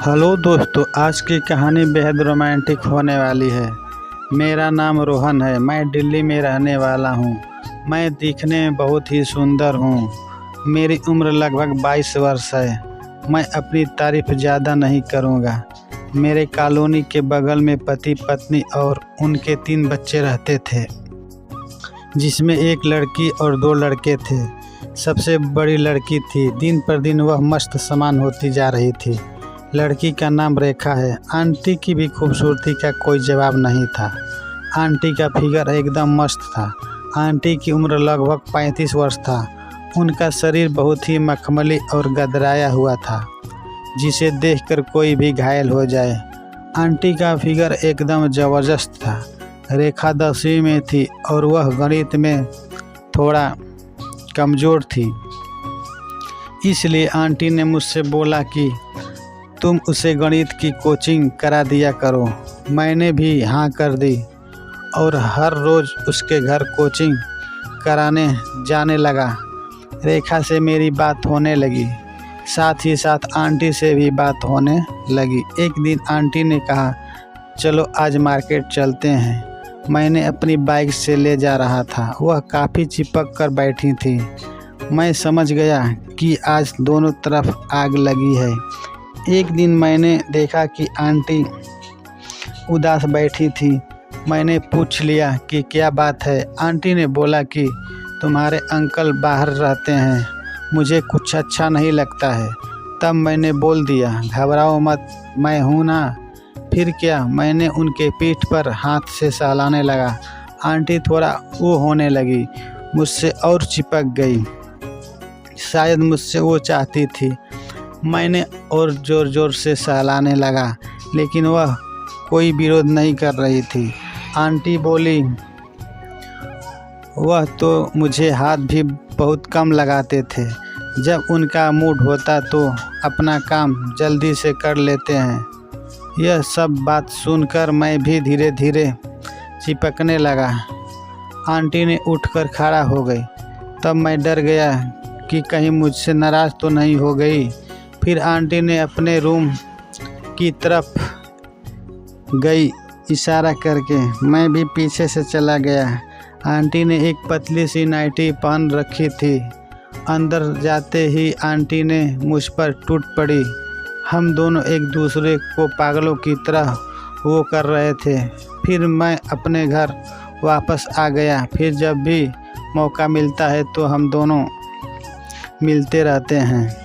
Hello दोस्तों, आज की कहानी बेहद रोमांटिक होने वाली है। मेरा नाम रोहन है। मैं दिल्ली में रहने वाला हूँ। मैं दिखने में बहुत ही सुंदर हूँ। मेरी उम्र लगभग 22 वर्ष है। मैं अपनी तारीफ ज़्यादा नहीं करूँगा। मेरे कॉलोनी के बगल में पति पत्नी और उनके 3 बच्चे रहते थे, जिसमें एक लड़की और 2 लड़के थे। सबसे बड़ी लड़की थी। दिन पर दिन वह मस्त समान होती जा रही थी। लड़की का नाम रेखा है। आंटी की भी खूबसूरती का कोई जवाब नहीं था। आंटी का फिगर एकदम मस्त था। आंटी की उम्र लगभग 35 वर्ष था। उनका शरीर बहुत ही मखमली और गदराया हुआ था, जिसे देखकर कोई भी घायल हो जाए। आंटी का फिगर एकदम ज़बरदस्त था। रेखा 10वीं में थी और वह गणित में थोड़ा कमज़ोर थी। इसलिए आंटी ने मुझसे बोला कि तुम उसे गणित की कोचिंग करा दिया करो। मैंने भी हाँ कर दी और हर रोज़ उसके घर कोचिंग कराने जाने लगा। रेखा से मेरी बात होने लगी, साथ ही साथ आंटी से भी बात होने लगी। एक दिन आंटी ने कहा, चलो आज मार्केट चलते हैं। मैंने अपनी बाइक से ले जा रहा था। वह काफ़ी चिपक कर बैठी थी। मैं समझ गया कि आज दोनों तरफ आग लगी है। एक दिन मैंने देखा कि आंटी उदास बैठी थी। मैंने पूछ लिया कि क्या बात है। आंटी ने बोला कि तुम्हारे अंकल बाहर रहते हैं, मुझे कुछ अच्छा नहीं लगता है। तब मैंने बोल दिया, घबराओ मत, मैं हूँ ना। फिर क्या, मैंने उनके पीठ पर हाथ से सहलाने लगा। आंटी थोड़ा वो होने लगी, मुझसे और चिपक गई। शायद मुझसे वो चाहती थी। मैंने और ज़ोर ज़ोर से सहलाने लगा, लेकिन वह कोई विरोध नहीं कर रही थी। आंटी बोली, वह तो मुझे हाथ भी बहुत कम लगाते थे। जब उनका मूड होता तो अपना काम जल्दी से कर लेते हैं। यह सब बात सुनकर मैं भी धीरे धीरे चिपकने लगा। आंटी ने उठकर खड़ा हो गई। तब मैं डर गया कि कहीं मुझसे नाराज़ तो नहीं हो गई। फिर आंटी ने अपने रूम की तरफ गई इशारा करके। मैं भी पीछे से चला गया। आंटी ने एक पतली सी नाइटी पहन रखी थी। अंदर जाते ही आंटी ने मुझ पर टूट पड़ी। हम दोनों एक दूसरे को पागलों की तरह वो कर रहे थे। फिर मैं अपने घर वापस आ गया। फिर जब भी मौका मिलता है तो हम दोनों मिलते रहते हैं।